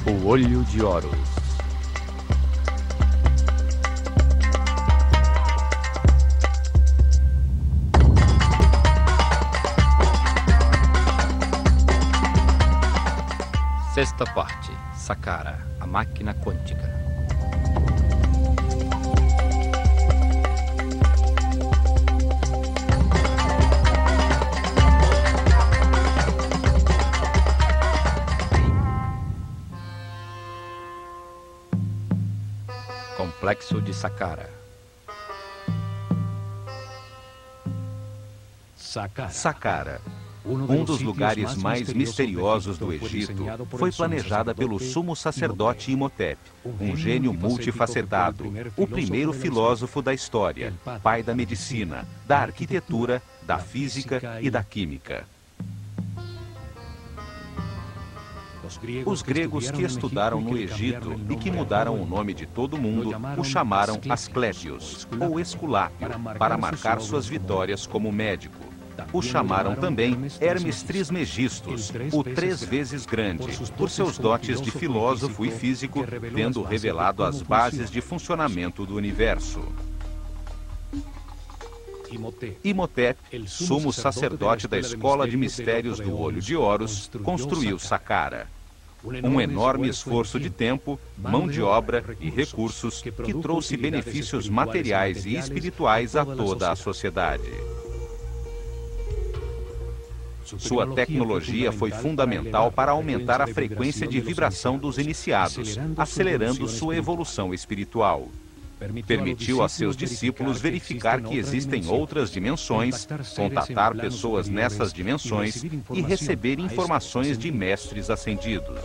O Olho de Horus. Sexta parte. Saqqara, a máquina quântica. Complexo de Saqqara. Saqqara, um dos lugares mais misteriosos do Egito, foi planejada pelo sumo sacerdote Imhotep, um gênio multifacetado, o primeiro filósofo da história, pai da medicina, da arquitetura, da física e da química. Os gregos que estudaram no Egito e que mudaram o nome de todo mundo o chamaram Asclépios, ou Esculápio, para marcar suas vitórias como médico. O chamaram também Hermes Trismegistus, o 3 vezes grande, por seus dotes de filósofo e físico, tendo revelado as bases de funcionamento do universo. Imhotep, sumo sacerdote da escola de mistérios do Olho de Horus, construiu Saqqara. Um enorme esforço de tempo, mão de obra e recursos que trouxe benefícios materiais e espirituais a toda a sociedade. Sua tecnologia foi fundamental para aumentar a frequência de vibração dos iniciados, acelerando sua evolução espiritual. Permitiu a seus discípulos verificar que existem outras dimensões, contatar pessoas nessas dimensões e receber informações de mestres ascendidos.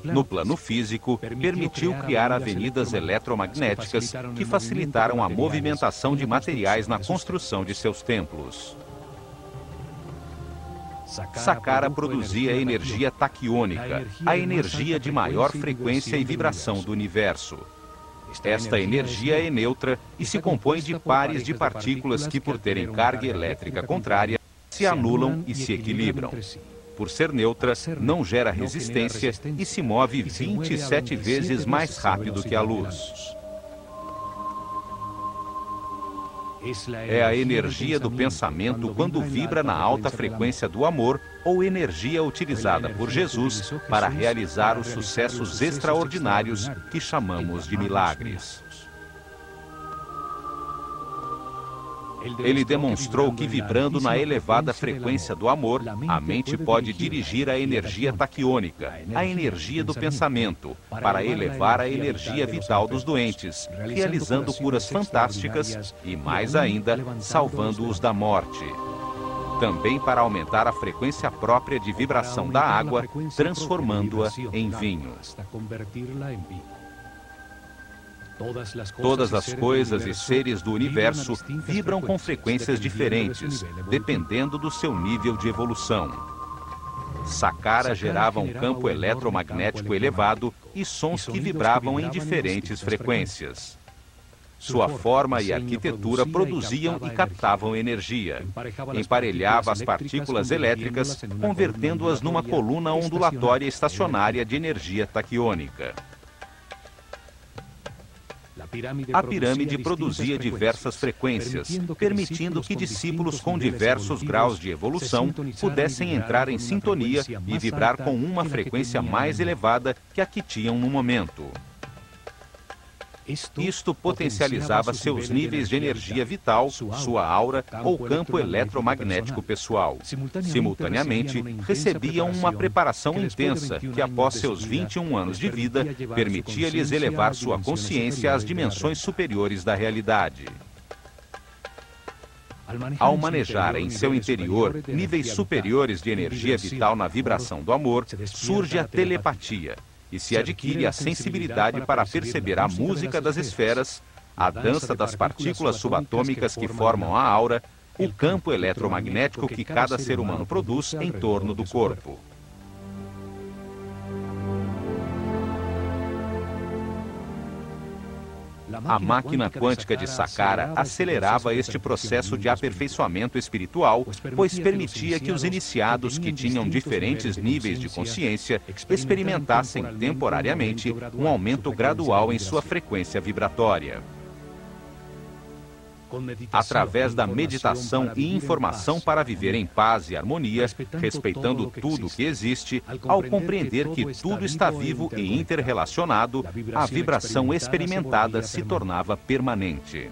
No plano físico, permitiu criar avenidas eletromagnéticas que facilitaram a movimentação de materiais na construção de seus templos. Saqqara produzia energia taquiônica, a energia de maior frequência e vibração do universo. Esta energia é neutra e se compõe de pares de partículas que, por terem carga elétrica contrária, se anulam e se equilibram. Por ser neutra, não gera resistência e se move 27 vezes mais rápido que a luz. É a energia do pensamento quando vibra na alta frequência do amor ou energia utilizada por Jesus para realizar os sucessos extraordinários que chamamos de milagres. Ele demonstrou que, vibrando na elevada frequência do amor, a mente pode dirigir a energia taquiônica, a energia do pensamento, para elevar a energia vital dos doentes, realizando curas fantásticas e, mais ainda, salvando-os da morte. Também para aumentar a frequência própria de vibração da água, transformando-a em vinho. Todas as coisas e seres do universo vibram com frequências diferentes, dependendo do seu nível de evolução. Saqqara gerava um campo eletromagnético elevado e sons que vibravam em diferentes frequências. Sua forma e arquitetura produziam e captavam energia. Emparelhava as partículas elétricas, convertendo-as numa coluna ondulatória estacionária de energia taquiônica. A pirâmide produzia diversas frequências, permitindo que discípulos com diversos graus de evolução pudessem entrar em sintonia e vibrar com uma frequência mais elevada que a que tinham no momento. Isto potencializava seus níveis de energia vital, sua aura ou campo eletromagnético pessoal. Simultaneamente, recebiam uma preparação intensa que, após seus 21 anos de vida, permitia-lhes elevar sua consciência às dimensões superiores da realidade. Ao manejar em seu interior níveis superiores de energia vital na vibração do amor, surge a telepatia e se adquire a sensibilidade para perceber a música das esferas, a dança das partículas subatômicas que formam a aura, o campo eletromagnético que cada ser humano produz em torno do corpo. A máquina quântica de Saqqara acelerava este processo de aperfeiçoamento espiritual, pois permitia que os iniciados que tinham diferentes níveis de consciência experimentassem temporariamente um aumento gradual em sua frequência vibratória. Através da meditação e informação para viver em paz e harmonia, respeitando tudo que existe, ao compreender que tudo está vivo e interrelacionado, a vibração experimentada se tornava permanente.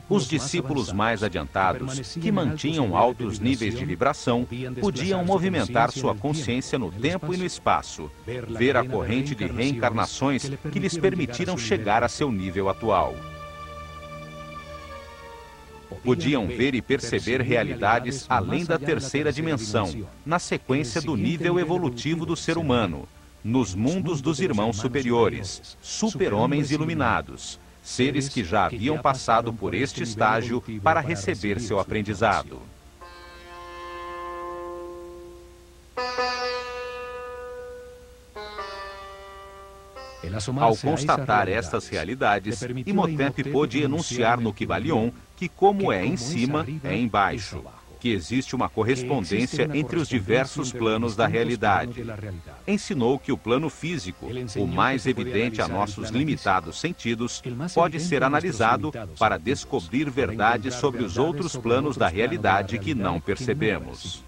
Os discípulos mais adiantados, que mantinham altos níveis de vibração, podiam movimentar sua consciência no tempo e no espaço, ver a corrente de reencarnações que lhes permitiram chegar a seu nível atual. Podiam ver e perceber realidades além da terceira dimensão, na sequência do nível evolutivo do ser humano, nos mundos dos irmãos superiores, super-homens iluminados, seres que já haviam passado por este estágio para receber seu aprendizado. Ao constatar estas realidades, Imhotep pôde enunciar no Kybalion que, como é em cima, é embaixo, que existe uma correspondência entre os diversos planos da realidade. Ensinou que o plano físico, o mais evidente a nossos limitados sentidos, pode ser analisado para descobrir verdades sobre os outros planos da realidade que não percebemos.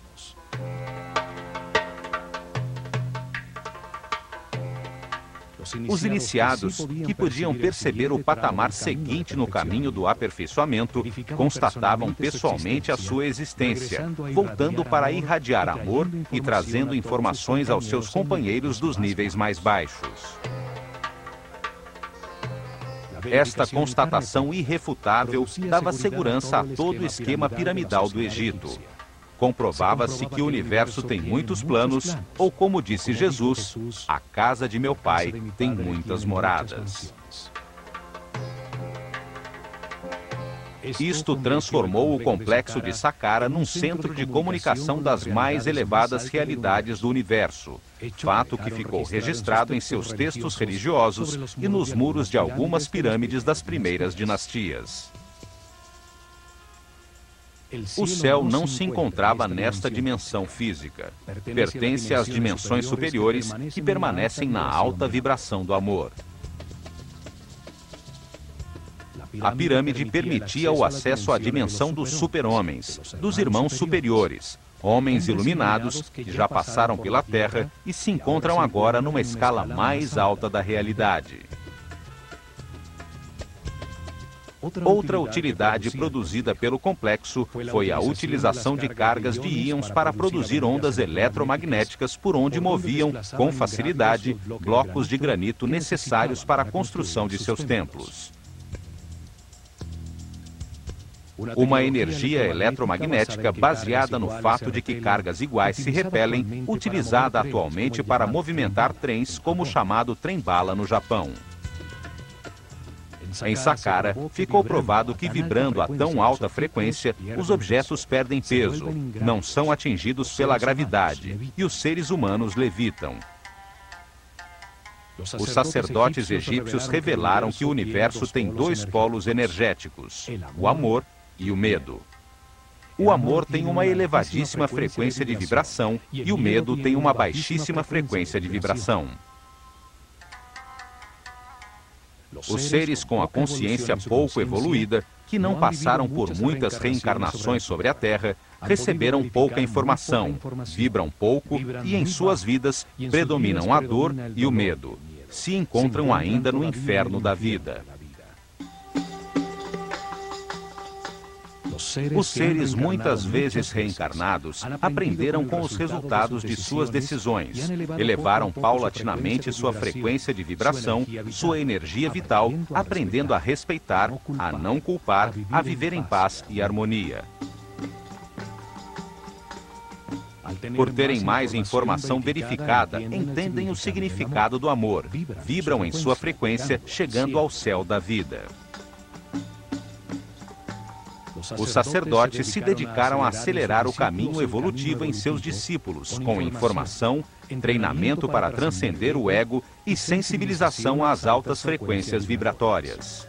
Os iniciados, que podiam perceber o patamar seguinte no caminho do aperfeiçoamento, constatavam pessoalmente a sua existência, voltando para irradiar amor e trazendo informações aos seus companheiros dos níveis mais baixos. Esta constatação irrefutável dava segurança a todo o esquema piramidal do Egito. Comprovava-se que o universo tem muitos planos, ou como disse Jesus, a casa de meu pai tem muitas moradas. Isto transformou o complexo de Saqqara num centro de comunicação das mais elevadas realidades do universo, fato que ficou registrado em seus textos religiosos e nos muros de algumas pirâmides das primeiras dinastias. O céu não se encontrava nesta dimensão física. Pertence às dimensões superiores que permanecem na alta vibração do amor. A pirâmide permitia o acesso à dimensão dos super-homens, dos irmãos superiores, homens iluminados que já passaram pela Terra e se encontram agora numa escala mais alta da realidade. Outra utilidade produzida pelo complexo foi a utilização de cargas de íons para produzir ondas eletromagnéticas por onde moviam, com facilidade, blocos de granito necessários para a construção de seus templos. Uma energia eletromagnética baseada no fato de que cargas iguais se repelem, utilizada atualmente para movimentar trens como o chamado trem-bala no Japão. Em Saqqara, ficou provado que vibrando a tão alta frequência, os objetos perdem peso, não são atingidos pela gravidade, e os seres humanos levitam. Os sacerdotes egípcios revelaram que o universo tem dois polos energéticos, o amor e o medo. O amor tem uma elevadíssima frequência de vibração e o medo tem uma baixíssima frequência de vibração. Os seres com a consciência pouco evoluída, que não passaram por muitas reencarnações sobre a Terra, receberam pouca informação, vibram pouco e em suas vidas predominam a dor e o medo. Se encontram ainda no inferno da vida. Os seres muitas vezes reencarnados aprenderam com os resultados de suas decisões, elevaram paulatinamente sua frequência de vibração, sua energia vital, aprendendo a respeitar, a não culpar, a viver em paz e harmonia. Por terem mais informação verificada, entendem o significado do amor, vibram em sua frequência, chegando ao céu da vida. os sacerdotes se dedicaram a acelerar o caminho evolutivo em seus discípulos, com informação, treinamento para transcender o ego e sensibilização às altas frequências vibratórias.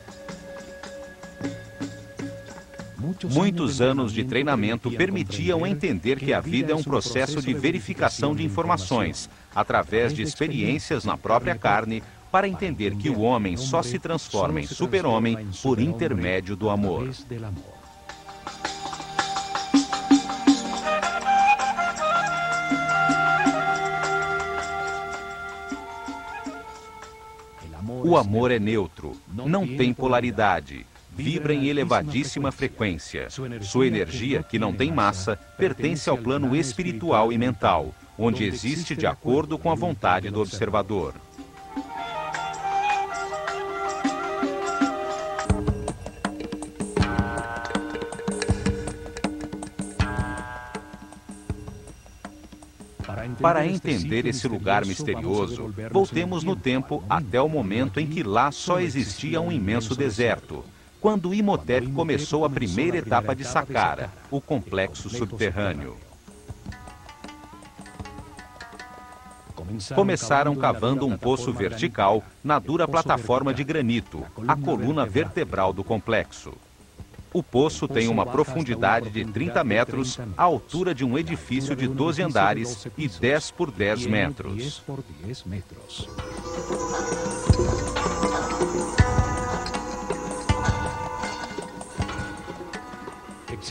Muitos anos de treinamento permitiam entender que a vida é um processo de verificação de informações, através de experiências na própria carne, para entender que o homem só se transforma em super-homem por intermédio do amor. O amor é neutro, não tem polaridade, vibra em elevadíssima frequência. Sua energia, que não tem massa, pertence ao plano espiritual e mental, onde existe de acordo com a vontade do observador. Para entender esse lugar misterioso, voltemos no tempo até o momento em que lá só existia um imenso deserto, quando Imhotep começou a primeira etapa de Saqqara, o complexo subterrâneo. Começaram cavando um poço vertical na dura plataforma de granito, a coluna vertebral do complexo. O poço tem uma profundidade de 30 metros, a altura de um edifício de 12 andares e 10 por 10 metros.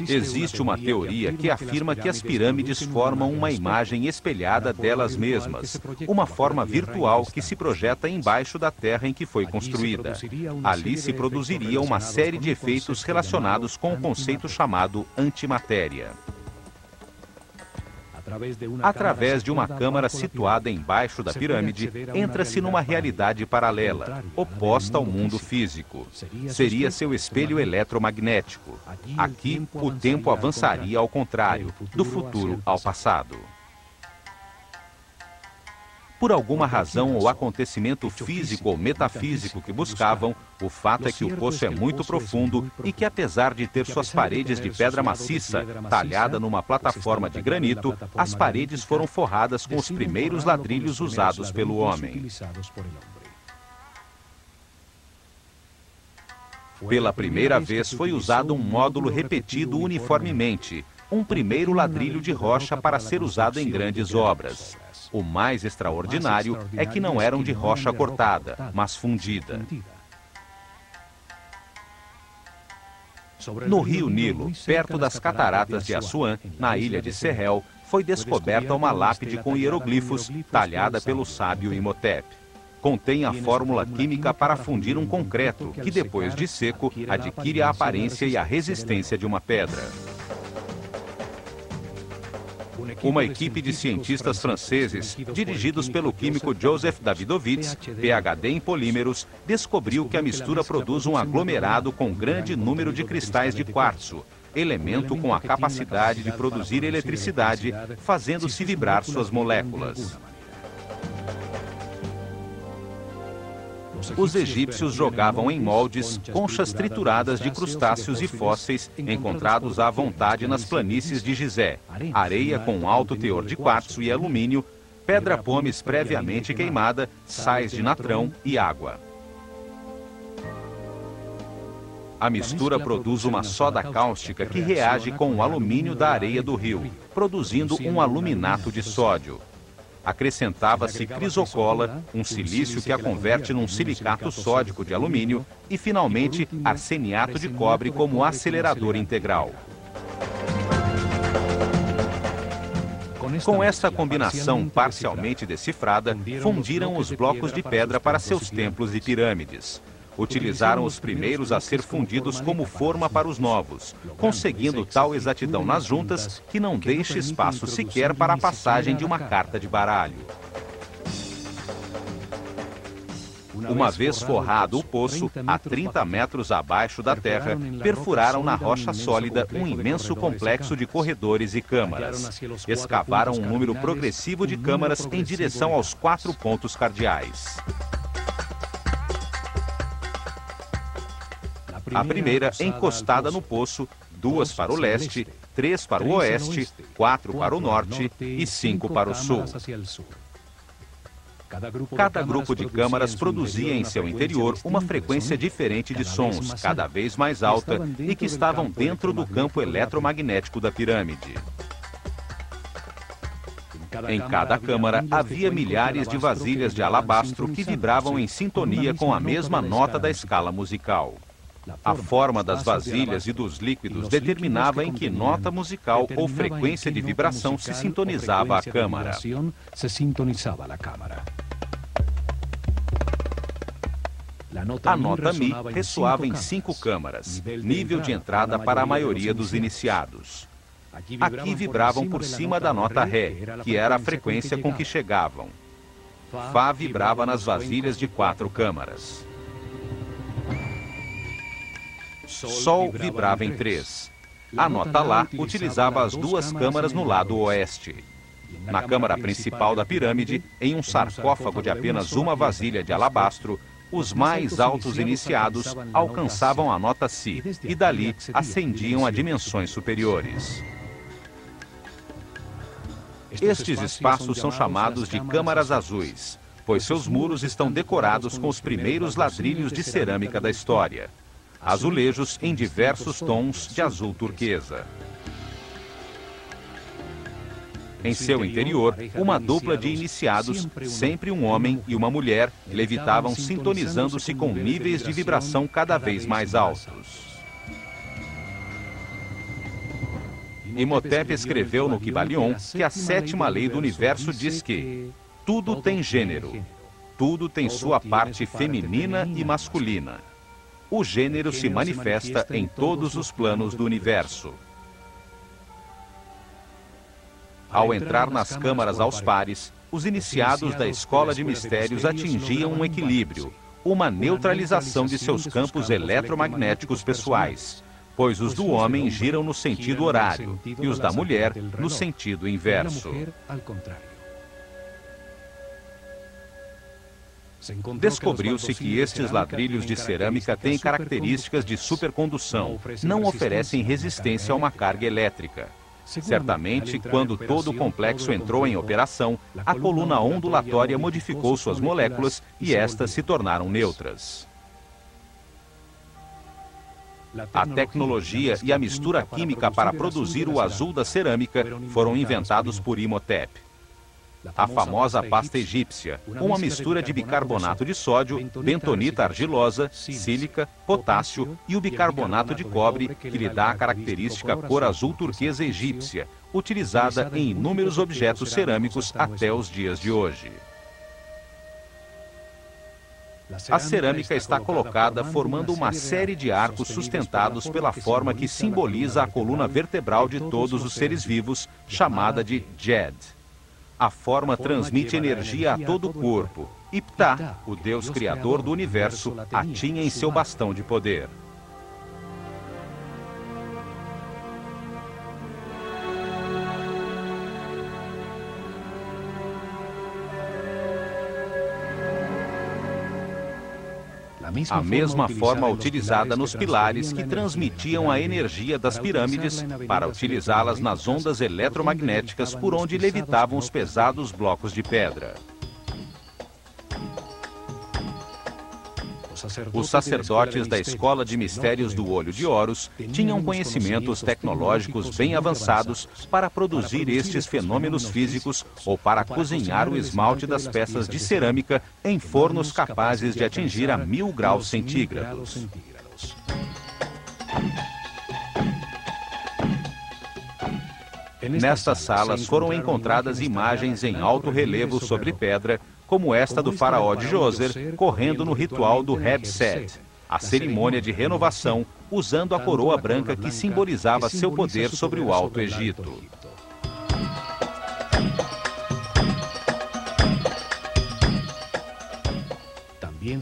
Existe uma teoria que afirma que as pirâmides formam uma imagem espelhada delas mesmas, uma forma virtual que se projeta embaixo da terra em que foi construída. Ali se produziria uma série de efeitos relacionados com o conceito chamado antimatéria. Através de uma câmara situada embaixo da pirâmide, entra-se numa realidade paralela, oposta ao mundo físico. Seria seu espelho eletromagnético. Aqui, o tempo avançaria ao contrário, do futuro ao passado. Por alguma razão ou acontecimento físico ou metafísico que buscavam, o fato é que o poço é muito profundo e que, apesar de ter suas paredes de pedra maciça, talhada numa plataforma de granito, as paredes foram forradas com os primeiros ladrilhos usados pelo homem. Pela primeira vez foi usado um módulo repetido uniformemente, um primeiro ladrilho de rocha para ser usado em grandes obras. O mais extraordinário é que não eram de rocha cortada, mas fundida. No rio Nilo, perto das cataratas de Assuã, na ilha de Sehel, foi descoberta uma lápide com hieroglifos, talhada pelo sábio Imhotep. Contém a fórmula química para fundir um concreto, que depois de seco, adquire a aparência e a resistência de uma pedra. Uma equipe de cientistas franceses, dirigidos pelo químico Joseph Davidovits, PhD em polímeros, descobriu que a mistura produz um aglomerado com grande número de cristais de quartzo, elemento com a capacidade de produzir eletricidade, fazendo-se vibrar suas moléculas. Os egípcios jogavam em moldes conchas trituradas de crustáceos e fósseis encontrados à vontade nas planícies de Gizé, areia com alto teor de quartzo e alumínio, pedra pómez previamente queimada, sais de natrão e água. A mistura produz uma soda cáustica que reage com o alumínio da areia do rio, produzindo um aluminato de sódio. Acrescentava-se crisocola, um silício que a converte num silicato sódico de alumínio e, finalmente, arseniato de cobre como acelerador integral. Com esta combinação parcialmente decifrada, fundiram os blocos de pedra para seus templos e pirâmides. Utilizaram os primeiros a ser fundidos como forma para os novos, conseguindo tal exatidão nas juntas que não deixa espaço sequer para a passagem de uma carta de baralho. Uma vez forrado o poço, a 30 metros abaixo da terra, perfuraram na rocha sólida um imenso complexo de corredores e câmaras. Escavaram um número progressivo de câmaras em direção aos 4 pontos cardeais. A primeira, encostada no poço, 2 para o leste, 3 para o oeste, 4 para o norte e 5 para o sul. Cada grupo de câmaras produzia em seu interior uma frequência diferente de sons, cada vez mais alta, e que estavam dentro do campo eletromagnético da pirâmide. Em cada câmara havia milhares de vasilhas de alabastro que vibravam em sintonia com a mesma nota da escala musical. A forma das vasilhas e dos líquidos determinava em que nota musical ou frequência de vibração se sintonizava a câmara. A nota Mi ressoava em 5 câmaras, nível de entrada para a maioria dos iniciados. Aqui vibravam por cima da nota Ré, que era a frequência com que chegavam. Fá vibrava nas vasilhas de 4 câmaras. Sol vibrava em 3. A nota Lá utilizava as 2 câmaras no lado oeste. Na câmara principal da pirâmide, em um sarcófago de apenas uma vasilha de alabastro, os mais altos iniciados alcançavam a nota Si e dali ascendiam a dimensões superiores. Estes espaços são chamados de câmaras azuis, pois seus muros estão decorados com os primeiros ladrilhos de cerâmica da história, azulejos em diversos tons de azul turquesa. Em seu interior, uma dupla de iniciados, sempre um homem e uma mulher, levitavam sintonizando-se com níveis de vibração cada vez mais altos. Imhotep escreveu no Kybalion que a 7ª lei do universo diz que tudo tem gênero, tudo tem sua parte feminina e masculina. O gênero se manifesta em todos os planos do universo. Ao entrar nas câmaras aos pares, os iniciados da escola de mistérios atingiam um equilíbrio, uma neutralização de seus campos eletromagnéticos pessoais, pois os do homem giram no sentido horário e os da mulher no sentido inverso. Descobriu-se que estes ladrilhos de cerâmica têm características de supercondução, não oferecem resistência a uma carga elétrica. Certamente, quando todo o complexo entrou em operação, a coluna ondulatória modificou suas moléculas e estas se tornaram neutras. A tecnologia e a mistura química para produzir o azul da cerâmica foram inventados por Imhotep. A famosa pasta egípcia, uma mistura de bicarbonato de sódio, bentonita argilosa, sílica, potássio e o bicarbonato de cobre, que lhe dá a característica cor azul turquesa egípcia, utilizada em inúmeros objetos cerâmicos até os dias de hoje. A cerâmica está colocada formando uma série de arcos sustentados pela forma que simboliza a coluna vertebral de todos os seres vivos, chamada de Djed. A forma transmite energia a todo o corpo, e Ptah, o Deus criador do universo, a tinha em seu bastão de poder. A mesma forma utilizada nos pilares que transmitiam a energia das pirâmides para utilizá-las nas ondas eletromagnéticas por onde levitavam os pesados blocos de pedra. Os sacerdotes da Escola de Mistérios do Olho de Horus tinham conhecimentos tecnológicos bem avançados para produzir estes fenômenos físicos ou para cozinhar o esmalte das peças de cerâmica em fornos capazes de atingir a 1000 graus centígrados. Nestas salas foram encontradas imagens em alto relevo sobre pedra, como esta do faraó de Djoser, correndo no ritual do Heb-Sed, a cerimônia de renovação, usando a coroa branca que simbolizava seu poder sobre o Alto Egito.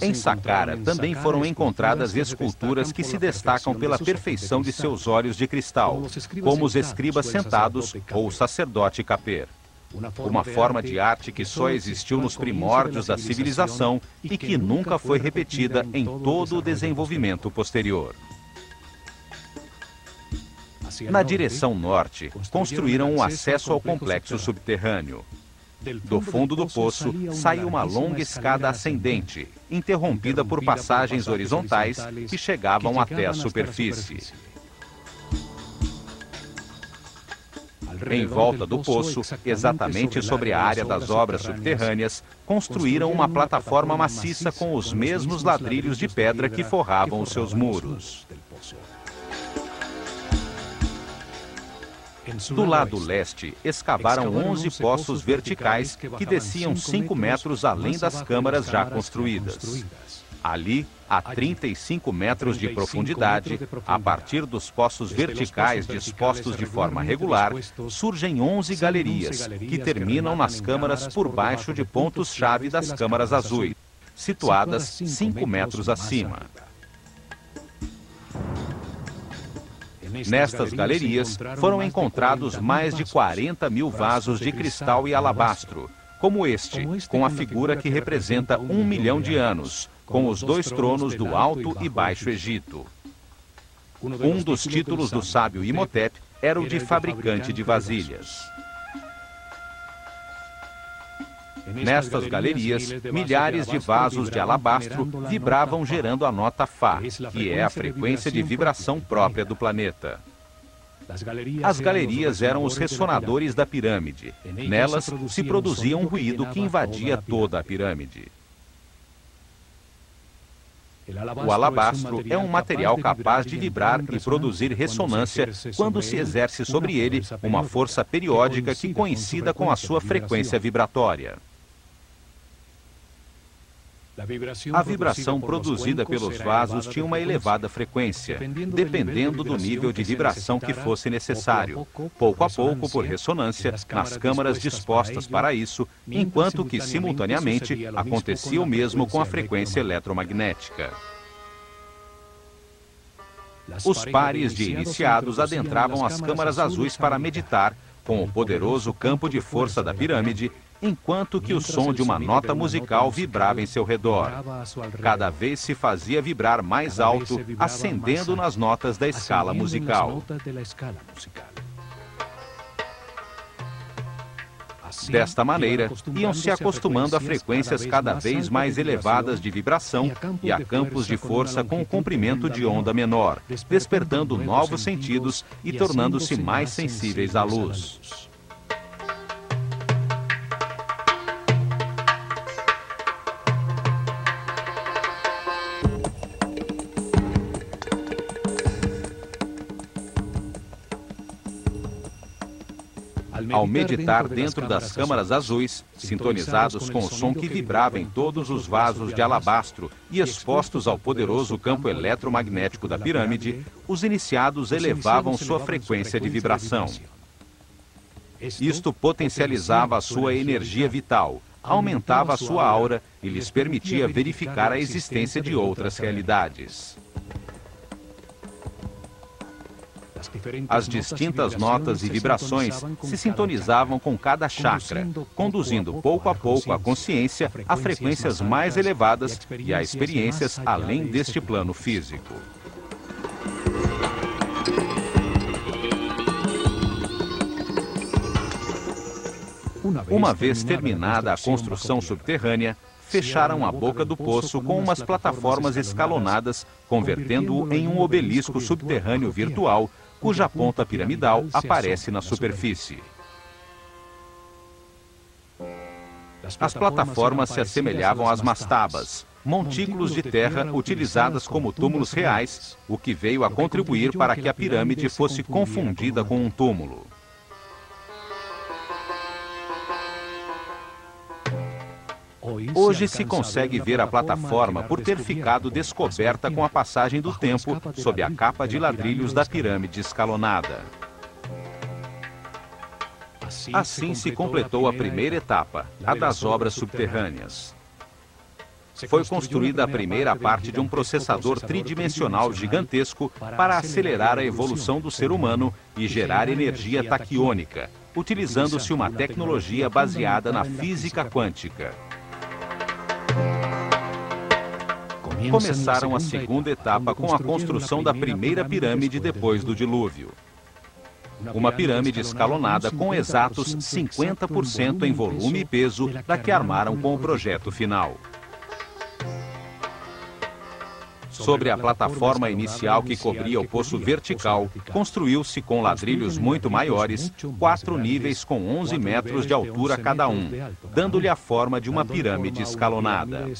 Em Saqqara também foram encontradas esculturas que se destacam pela perfeição de seus olhos de cristal, como os escribas sentados ou o sacerdote Kaper. Uma forma de arte que só existiu nos primórdios da civilização e que nunca foi repetida em todo o desenvolvimento posterior. Na direção norte, construíram um acesso ao complexo subterrâneo. Do fundo do poço, saiu uma longa escada ascendente, interrompida por passagens horizontais que chegavam até a superfície. Em volta do poço, exatamente sobre a área das obras subterrâneas, construíram uma plataforma maciça com os mesmos ladrilhos de pedra que forravam os seus muros. Do lado leste, escavaram 11 poços verticais que desciam 5 metros além das câmaras já construídas. Ali, a 35 metros de profundidade, a partir dos poços verticais dispostos de forma regular, surgem 11 galerias, que terminam nas câmaras por baixo de pontos-chave das câmaras azuis, situadas 5 metros acima. Nestas galerias, foram encontrados mais de 40 mil vasos de cristal e alabastro, como este, com a figura que representa 1 milhão de anos, com os 2 tronos do Alto e Baixo Egito. Um dos títulos do sábio Imhotep era o de fabricante de vasilhas. Nestas galerias, milhares de vasos de alabastro vibravam gerando a nota Fá, que é a frequência de vibração própria do planeta. As galerias eram os ressonadores da pirâmide. Nelas se produzia um ruído que invadia toda a pirâmide. O alabastro é um material capaz de vibrar e produzir ressonância quando se exerce sobre ele uma força periódica que coincida com a sua frequência vibratória. A vibração produzida pelos vasos tinha uma elevada frequência, dependendo do nível de vibração que fosse necessário, pouco a pouco por ressonância, nas câmaras dispostas para isso, enquanto que, simultaneamente, acontecia o mesmo com a frequência eletromagnética. Os pares de iniciados adentravam as câmaras azuis para meditar, com o poderoso campo de força da pirâmide, enquanto que o som de uma nota musical vibrava em seu redor. Cada vez se fazia vibrar mais alto, ascendendo nas notas da escala musical. Desta maneira, iam se acostumando a frequências cada vez mais elevadas de vibração e a campos de força com um comprimento de onda menor, despertando novos sentidos e tornando-se mais sensíveis à luz. Ao meditar dentro das câmaras azuis, sintonizados com o som que vibrava em todos os vasos de alabastro e expostos ao poderoso campo eletromagnético da pirâmide, os iniciados elevavam sua frequência de vibração. Isto potencializava a sua energia vital, aumentava a sua aura e lhes permitia verificar a existência de outras realidades. As distintas notas e vibrações se sintonizavam com cada chakra, conduzindo pouco a pouco a consciência a frequências mais elevadas e a experiências além deste plano físico. Uma vez terminada a construção subterrânea, fecharam a boca do poço com umas plataformas escalonadas, convertendo-o em um obelisco subterrâneo virtual, cuja ponta piramidal aparece na superfície. As plataformas se assemelhavam às mastabas, montículos de terra utilizadas como túmulos reais, o que veio a contribuir para que a pirâmide fosse confundida com um túmulo. Hoje se consegue ver a plataforma por ter ficado descoberta com a passagem do tempo sob a capa de ladrilhos da pirâmide escalonada. Assim se completou a primeira etapa, a das obras subterrâneas. Foi construída a primeira parte de um processador tridimensional gigantesco para acelerar a evolução do ser humano e gerar energia taquiônica, utilizando-se uma tecnologia baseada na física quântica. Começaram a segunda etapa com a construção da primeira pirâmide depois do dilúvio. Uma pirâmide escalonada com exatos 50% em volume e peso da que armaram com o projeto final. Sobre a plataforma inicial que cobria o poço vertical, construiu-se com ladrilhos muito maiores, 4 níveis com 11 metros de altura cada um, dando-lhe a forma de uma pirâmide escalonada.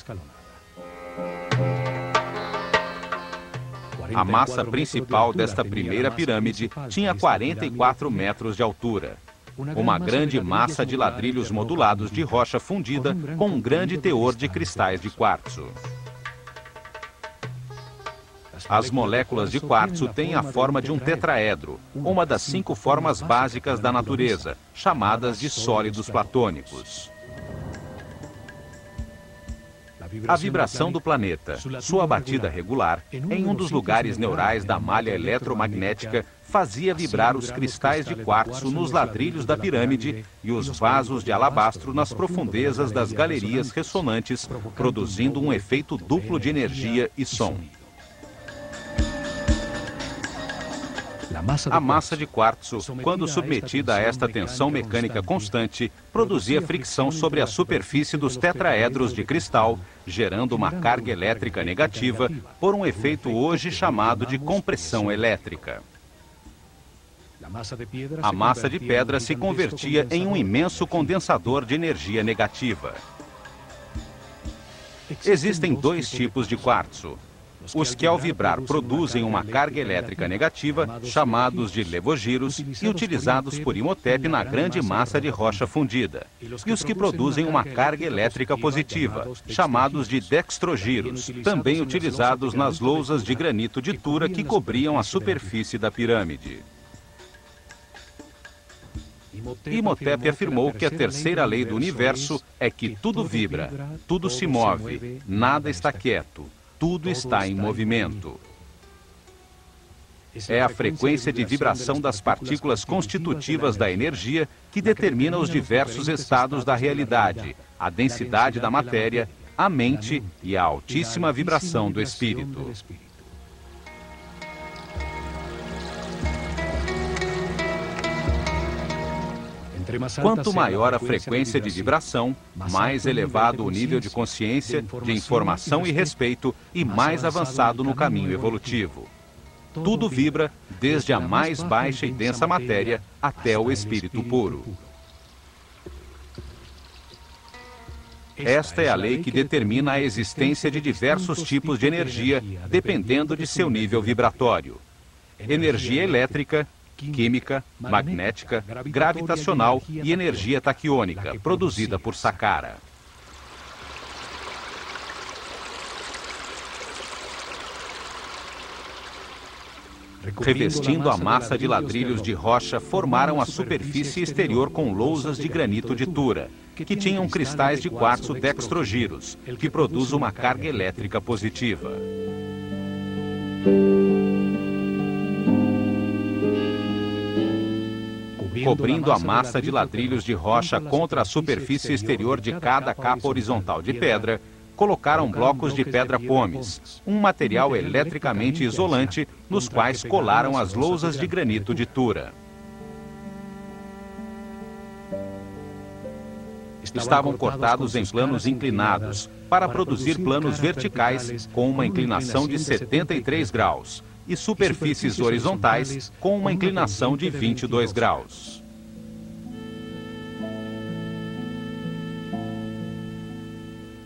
A massa principal desta primeira pirâmide tinha 44 metros de altura. Uma grande massa de ladrilhos modulados de rocha fundida com um grande teor de cristais de quartzo. As moléculas de quartzo têm a forma de um tetraedro, uma das 5 formas básicas da natureza, chamadas de sólidos platônicos. A vibração do planeta, sua batida regular, em um dos lugares neurais da malha eletromagnética, fazia vibrar os cristais de quartzo nos ladrilhos da pirâmide e os vasos de alabastro nas profundezas das galerias ressonantes, produzindo um efeito duplo de energia e som. A massa de quartzo, quando submetida a esta tensão mecânica constante, produzia fricção sobre a superfície dos tetraedros de cristal, gerando uma carga elétrica negativa por um efeito hoje chamado de compressão elétrica. A massa de pedra se convertia em um imenso condensador de energia negativa. Existem 2 tipos de quartzo. Os que ao vibrar produzem uma carga elétrica negativa, chamados de levogiros, e utilizados por Imhotep na grande massa de rocha fundida. E os que produzem uma carga elétrica positiva, chamados de dextrogiros, também utilizados nas lousas de granito de Tura que cobriam a superfície da pirâmide. Imhotep afirmou que a terceira lei do universo é que tudo vibra, tudo se move, nada está quieto. Tudo está em movimento. É a frequência de vibração das partículas constitutivas da energia que determina os diversos estados da realidade, a densidade da matéria, a mente e a altíssima vibração do espírito. Quanto maior a frequência de vibração, mais elevado o nível de consciência, de informação e respeito e mais avançado no caminho evolutivo. Tudo vibra, desde a mais baixa e densa matéria até o espírito puro. Esta é a lei que determina a existência de diversos tipos de energia, dependendo de seu nível vibratório. Energia elétrica, química, magnética, gravitacional e energia taquiônica, produzida por Saqqara. Revestindo a massa de ladrilhos de rocha, formaram a superfície exterior com lousas de granito de Tura, que tinham cristais de quartzo dextrogiros, que produz uma carga elétrica positiva. Cobrindo a massa de ladrilhos de rocha contra a superfície exterior de cada capa horizontal de pedra, colocaram blocos de pedra pómez, um material eletricamente isolante, nos quais colaram as lousas de granito de Tura. Estavam cortados em planos inclinados, para produzir planos verticais com uma inclinação de 73 graus, e superfícies horizontais com uma inclinação de 22 graus.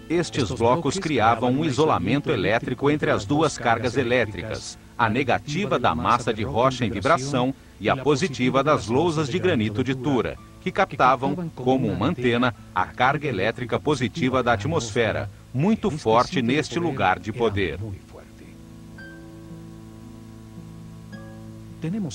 Estes blocos criavam um isolamento elétrico entre as duas cargas elétricas, a negativa da massa de rocha em vibração e a positiva das lousas de granito de Tura, que captavam, como uma antena, a carga elétrica positiva da atmosfera, muito forte neste lugar de poder.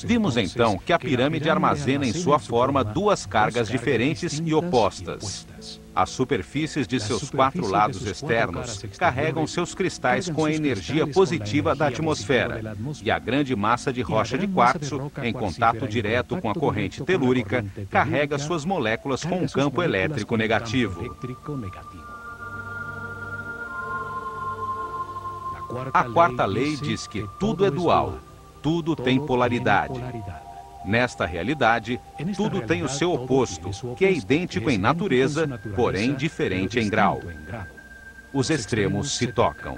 Vimos então que a pirâmide armazena em sua forma 2 cargas diferentes e opostas. As superfícies de seus 4 lados externos carregam seus cristais com a energia positiva da atmosfera, e a grande massa de rocha de quartzo, em contato direto com a corrente telúrica, carrega suas moléculas com um campo elétrico negativo. A quarta lei diz que tudo é dual. Tudo tem polaridade. Nesta realidade, tudo tem o seu oposto, que é idêntico em natureza, porém diferente em grau. Os extremos se tocam.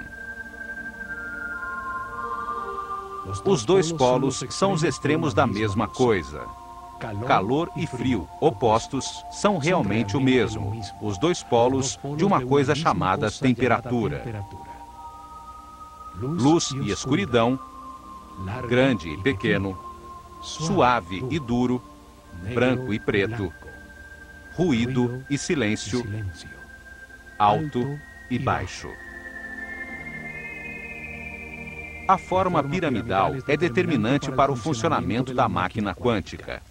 Os dois polos são os extremos da mesma coisa. Calor e frio, opostos, são realmente o mesmo, os dois polos de uma coisa chamada temperatura. Luz e escuridão, grande e pequeno, suave e duro, branco e preto, ruído e silêncio, alto e baixo. A forma piramidal é determinante para o funcionamento da máquina quântica.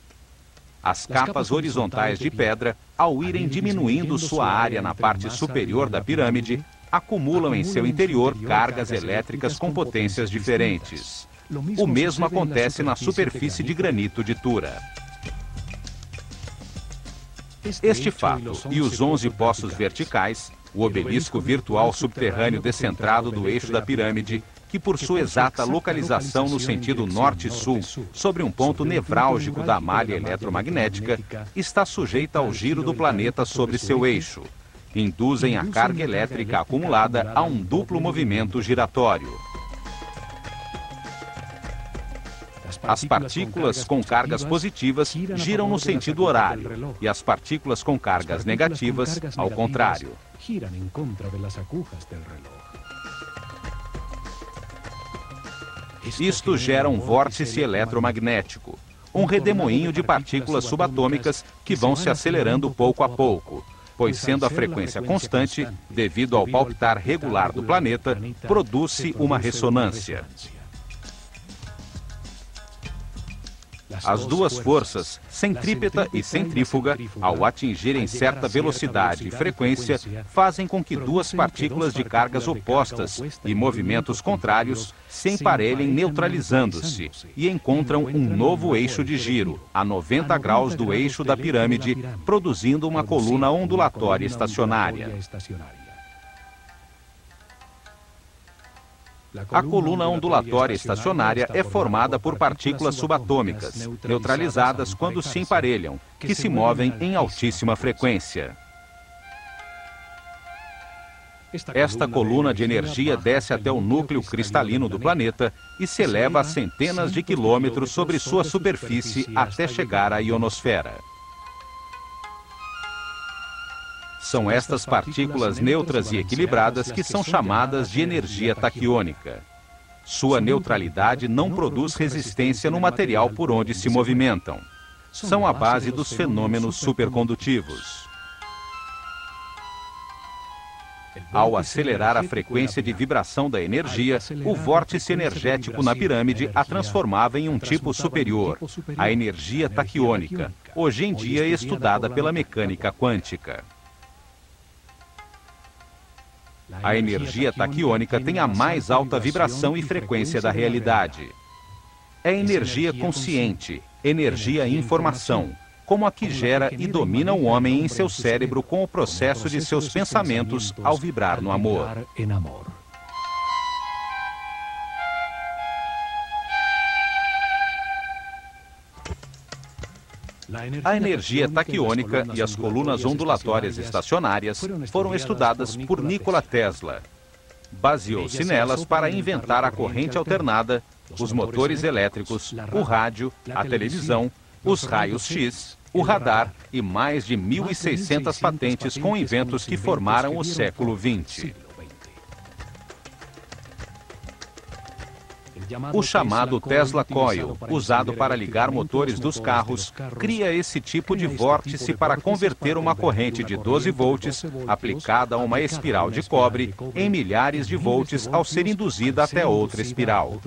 As capas horizontais de pedra, ao irem diminuindo sua área na parte superior da pirâmide, acumulam em seu interior cargas elétricas com potências diferentes. O mesmo acontece na superfície de granito de Tura. Este fato e os 11 poços verticais, o obelisco virtual subterrâneo descentrado do eixo da pirâmide, que por sua exata localização no sentido norte-sul, sobre um ponto nevrálgico da malha eletromagnética, está sujeita ao giro do planeta sobre seu eixo, induzem a carga elétrica acumulada a um duplo movimento giratório. As partículas com cargas positivas giram no sentido horário e as partículas com cargas negativas ao contrário. Isto gera um vórtice eletromagnético, um redemoinho de partículas subatômicas que vão se acelerando pouco a pouco, pois sendo a frequência constante, devido ao palpitar regular do planeta, produz-se uma ressonância. As duas forças, centrípeta e centrífuga, ao atingirem certa velocidade e frequência, fazem com que duas partículas de cargas opostas e movimentos contrários se emparelhem neutralizando-se e encontram um novo eixo de giro, a 90 graus do eixo da pirâmide, produzindo uma coluna ondulatória estacionária. A coluna ondulatória estacionária é formada por partículas subatômicas, neutralizadas quando se emparelham, que se movem em altíssima frequência. Esta coluna de energia desce até o núcleo cristalino do planeta e se eleva a centenas de quilômetros sobre sua superfície até chegar à ionosfera. São estas partículas neutras e equilibradas que são chamadas de energia taquiônica. Sua neutralidade não produz resistência no material por onde se movimentam. São a base dos fenômenos supercondutivos. Ao acelerar a frequência de vibração da energia, o vórtice energético na pirâmide a transformava em um tipo superior, a energia taquiônica, hoje em dia estudada pela mecânica quântica. A energia taquiônica tem a mais alta vibração e frequência da realidade. É energia consciente, energia informação, como a que gera e domina o homem em seu cérebro com o processo de seus pensamentos ao vibrar no amor. A energia taquiônica e as colunas ondulatórias estacionárias foram estudadas por Nikola Tesla. Baseou-se nelas para inventar a corrente alternada, os motores elétricos, o rádio, a televisão, os raios-x, o radar e mais de 1.600 patentes com inventos que formaram o século XX. O chamado Tesla Coil, usado para ligar motores dos carros, cria esse tipo de vórtice para converter uma corrente de 12 volts, aplicada a uma espiral de cobre, em milhares de volts ao ser induzida até outra espiral.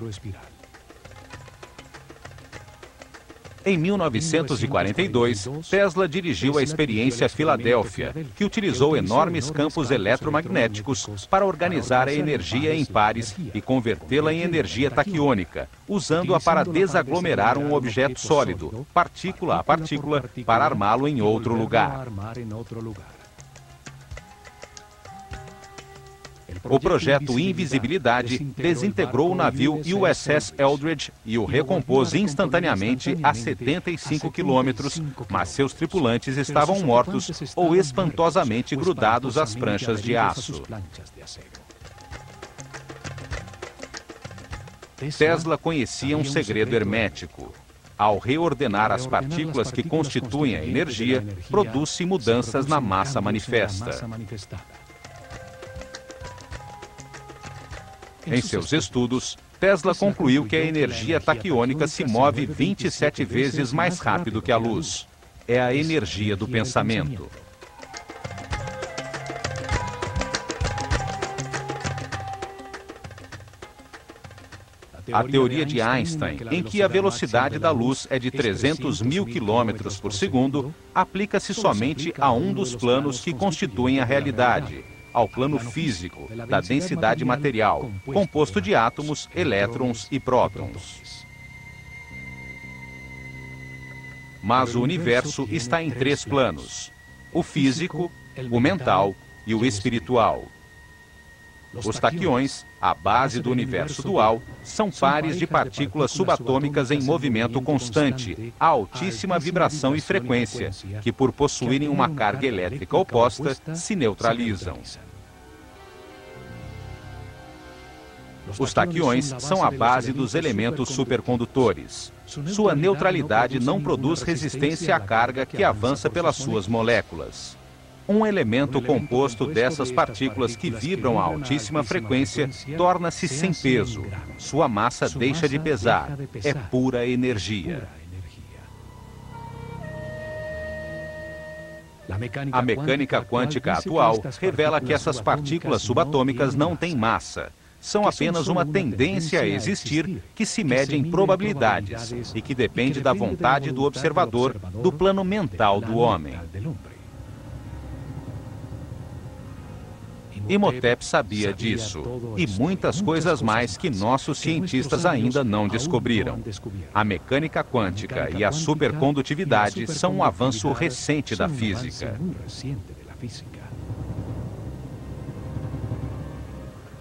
Em 1942, Tesla dirigiu a experiência Filadélfia, que utilizou enormes campos eletromagnéticos para organizar a energia em pares e convertê-la em energia taquiônica, usando-a para desaglomerar um objeto sólido, partícula a partícula, para armá-lo em outro lugar. O projeto Invisibilidade desintegrou o navio USS Eldridge e o recompôs instantaneamente a 75 quilômetros, mas seus tripulantes estavam mortos ou espantosamente grudados às pranchas de aço. Tesla conhecia um segredo hermético. Ao reordenar as partículas que constituem a energia, produz-se mudanças na massa manifesta. Em seus estudos, Tesla concluiu que a energia taquiônica se move 27 vezes mais rápido que a luz. É a energia do pensamento. A teoria de Einstein, em que a velocidade da luz é de 300 mil quilômetros por segundo, aplica-se somente a um dos planos que constituem a realidade, ao plano físico, da densidade material, composto de átomos, elétrons e prótons. Mas o universo está em 3 planos: o físico, o mental e o espiritual. Os taquiões, a base do universo dual, são pares de partículas subatômicas em movimento constante, a altíssima vibração e frequência, que por possuírem uma carga elétrica oposta, se neutralizam. Os taquiões são a base dos elementos supercondutores. Sua neutralidade não produz resistência à carga que avança pelas suas moléculas. Um elemento composto dessas partículas que vibram a altíssima frequência torna-se sem peso. Sua massa deixa de pesar. É pura energia. A mecânica quântica atual revela que essas partículas subatômicas não têm massa. São apenas uma tendência a existir que se mede em probabilidades e que depende da vontade do observador do plano mental do homem. Imhotep sabia disso, e muitas coisas mais que nossos cientistas ainda não descobriram. A mecânica quântica e a supercondutividade são um avanço recente da física.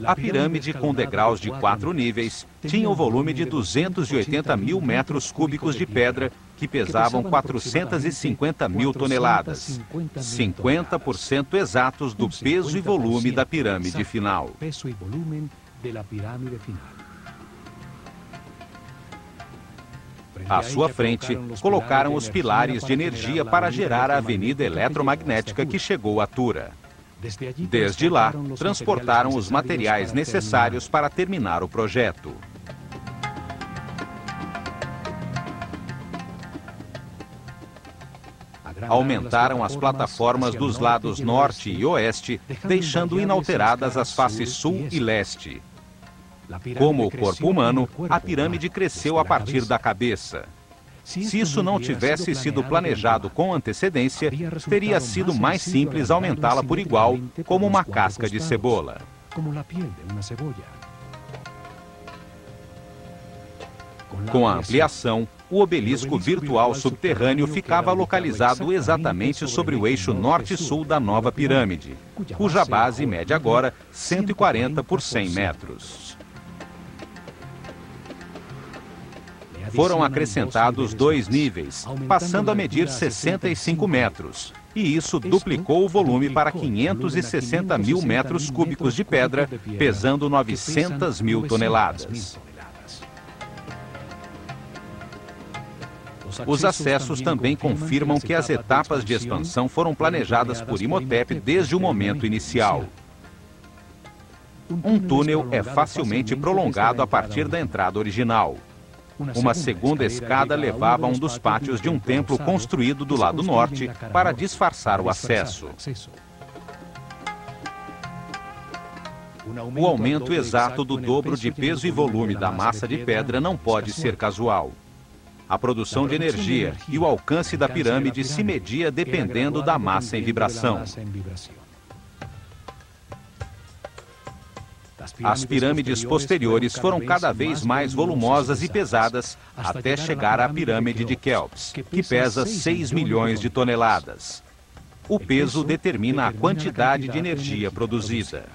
A pirâmide, com degraus de 4 níveis, tinha o volume de 280 mil metros cúbicos de pedra, que pesavam 450 mil toneladas, 50% exatos do peso e volume da pirâmide final. À sua frente, colocaram os pilares de energia para gerar a avenida eletromagnética que chegou a Tura. Desde lá, transportaram os materiais necessários para terminar o projeto. Aumentaram as plataformas dos lados norte e oeste, deixando inalteradas as faces sul e leste. Como o corpo humano, a pirâmide cresceu a partir da cabeça. Se isso não tivesse sido planejado com antecedência, teria sido mais simples aumentá-la por igual, como uma casca de cebola. Com a ampliação, o obelisco virtual subterrâneo ficava localizado exatamente sobre o eixo norte-sul da nova pirâmide, cuja base mede agora 140 por 100 metros. Foram acrescentados 2 níveis, passando a medir 65 metros, e isso duplicou o volume para 560 mil metros cúbicos de pedra, pesando 900 mil toneladas. Os acessos também confirmam que as etapas de expansão foram planejadas por Imhotep desde o momento inicial. Um túnel é facilmente prolongado a partir da entrada original. Uma segunda escada levava a um dos pátios de um templo construído do lado norte para disfarçar o acesso. O aumento exato do dobro de peso e volume da massa de pedra não pode ser casual. A produção de energia e o alcance da pirâmide se media dependendo da massa em vibração. As pirâmides posteriores foram cada vez mais volumosas e pesadas até chegar à pirâmide de Quéops, que pesa 6 milhões de toneladas. O peso determina a quantidade de energia produzida.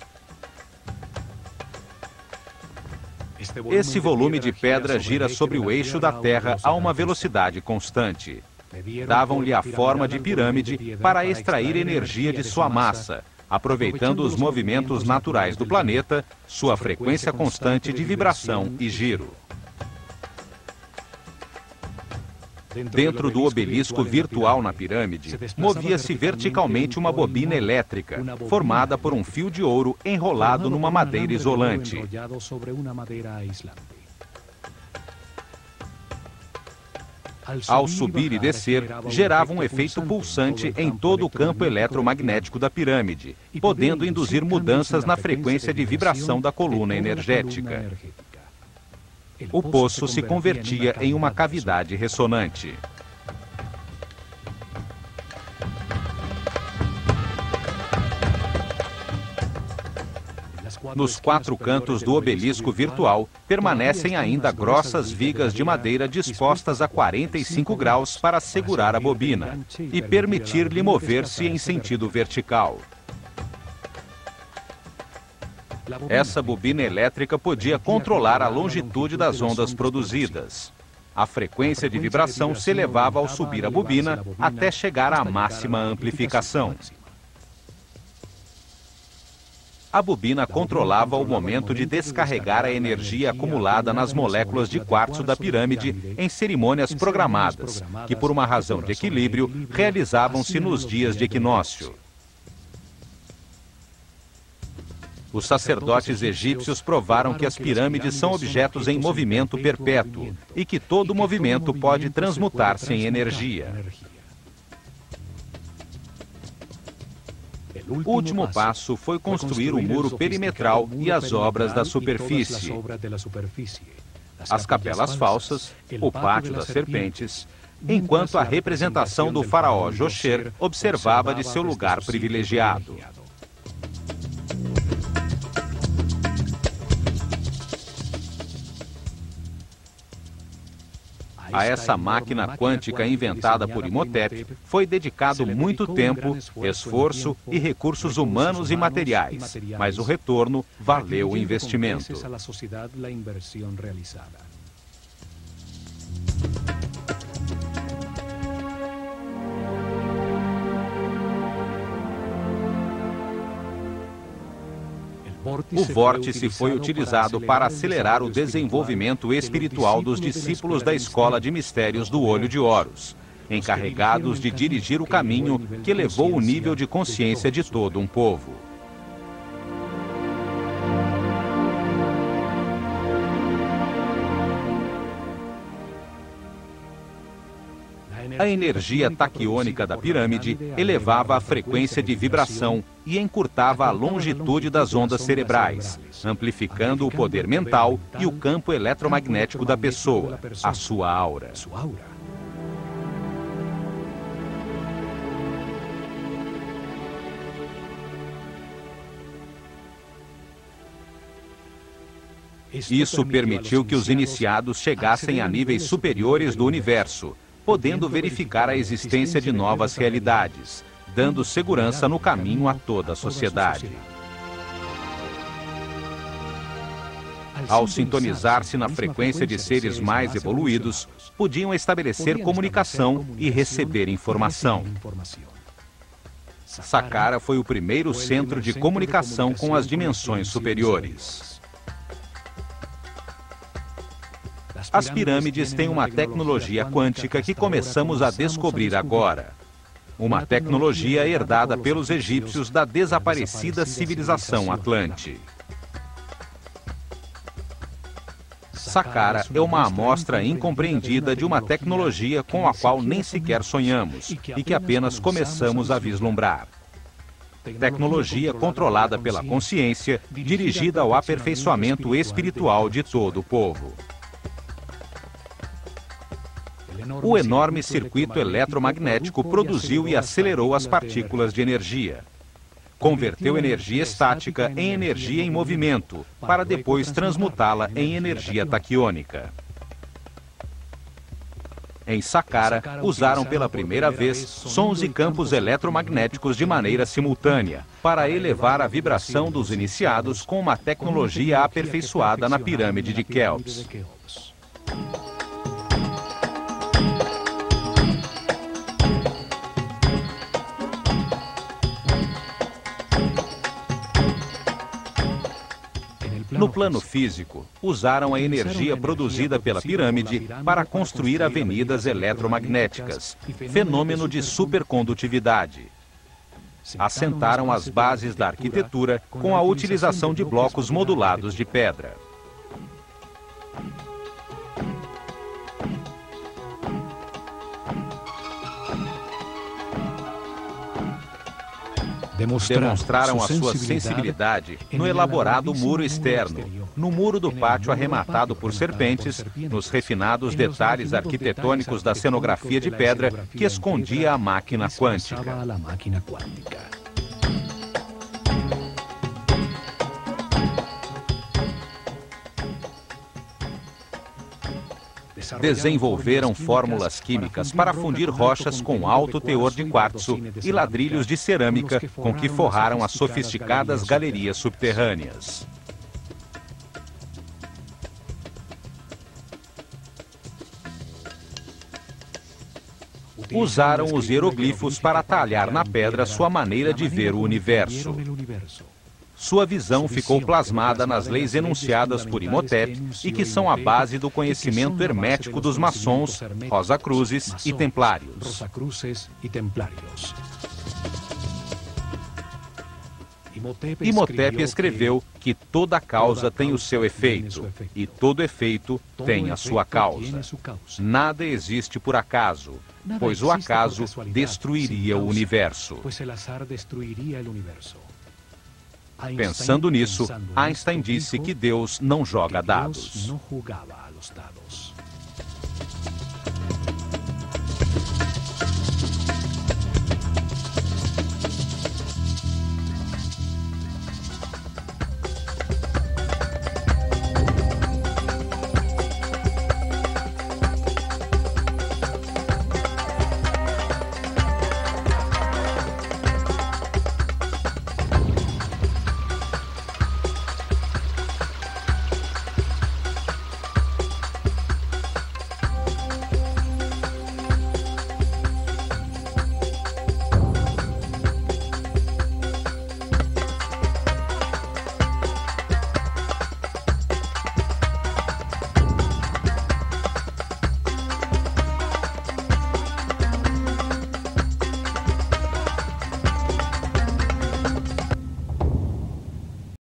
Esse volume de pedra gira sobre o eixo da Terra a uma velocidade constante. Davam-lhe a forma de pirâmide para extrair energia de sua massa, aproveitando os movimentos naturais do planeta, sua frequência constante de vibração e giro. Dentro do obelisco virtual na pirâmide, movia-se verticalmente uma bobina elétrica, formada por um fio de ouro enrolado numa madeira isolante. Ao subir e descer, gerava um efeito pulsante em todo o campo eletromagnético da pirâmide, podendo induzir mudanças na frequência de vibração da coluna energética. O poço se convertia em uma cavidade ressonante. Nos 4 cantos do obelisco virtual, permanecem ainda grossas vigas de madeira dispostas a 45 graus para segurar a bobina e permitir-lhe mover-se em sentido vertical. Essa bobina elétrica podia controlar a longitude das ondas produzidas. A frequência de vibração se elevava ao subir a bobina até chegar à máxima amplificação. A bobina controlava o momento de descarregar a energia acumulada nas moléculas de quartzo da pirâmide em cerimônias programadas, que por uma razão de equilíbrio realizavam-se nos dias de equinócio. Os sacerdotes egípcios provaram que as pirâmides são objetos em movimento perpétuo e que todo movimento pode transmutar-se em energia. O último passo foi construir o muro perimetral e as obras da superfície, as capelas falsas, o pátio das serpentes, enquanto a representação do faraó Josher observava de seu lugar privilegiado. A essa máquina quântica inventada por Imhotep foi dedicado muito tempo, esforço e recursos humanos e materiais, mas o retorno valeu o investimento. O vórtice foi utilizado para acelerar o desenvolvimento espiritual dos discípulos da Escola de Mistérios do Olho de Horus, encarregados de dirigir o caminho que elevou o nível de consciência de todo um povo. A energia taquiônica da pirâmide elevava a frequência de vibração e encurtava a longitude das ondas cerebrais, amplificando o poder mental e o campo eletromagnético da pessoa, a sua aura. Isso permitiu que os iniciados chegassem a níveis superiores do universo, podendo verificar a existência de novas realidades, dando segurança no caminho a toda a sociedade. Ao sintonizar-se na frequência de seres mais evoluídos, podiam estabelecer comunicação e receber informação. Saqqara foi o primeiro centro de comunicação com as dimensões superiores. As pirâmides têm uma tecnologia quântica que começamos a descobrir agora. Uma tecnologia herdada pelos egípcios da desaparecida civilização Atlante. Saqqara é uma amostra incompreendida de uma tecnologia com a qual nem sequer sonhamos e que apenas começamos a vislumbrar. Tecnologia controlada pela consciência, dirigida ao aperfeiçoamento espiritual de todo o povo. O enorme circuito eletromagnético produziu e acelerou as partículas de energia. Converteu energia estática em energia em movimento, para depois transmutá-la em energia taquiônica. Em Saqqara, usaram pela primeira vez sons e campos eletromagnéticos de maneira simultânea, para elevar a vibração dos iniciados com uma tecnologia aperfeiçoada na pirâmide de Quéops. No plano físico, usaram a energia produzida pela pirâmide para construir avenidas eletromagnéticas, fenômeno de supercondutividade. Assentaram as bases da arquitetura com a utilização de blocos modulados de pedra. Demonstraram a sua sensibilidade no elaborado muro externo, no muro do pátio arrematado por serpentes, nos refinados detalhes arquitetônicos da cenografia de pedra que escondia a máquina quântica. Desenvolveram fórmulas químicas para fundir rochas com alto teor de quartzo e ladrilhos de cerâmica com que forraram as sofisticadas galerias subterrâneas. Usaram os hieroglifos para talhar na pedra sua maneira de ver o universo. Sua visão ficou plasmada nas leis enunciadas por Imhotep e que são a base do conhecimento hermético dos maçons, Rosacruzes e Templários. Imhotep escreveu que toda causa tem o seu efeito e todo efeito tem a sua causa. Nada existe por acaso, pois o acaso destruiria o universo. Pensando nisso, Einstein disse que Deus não joga dados.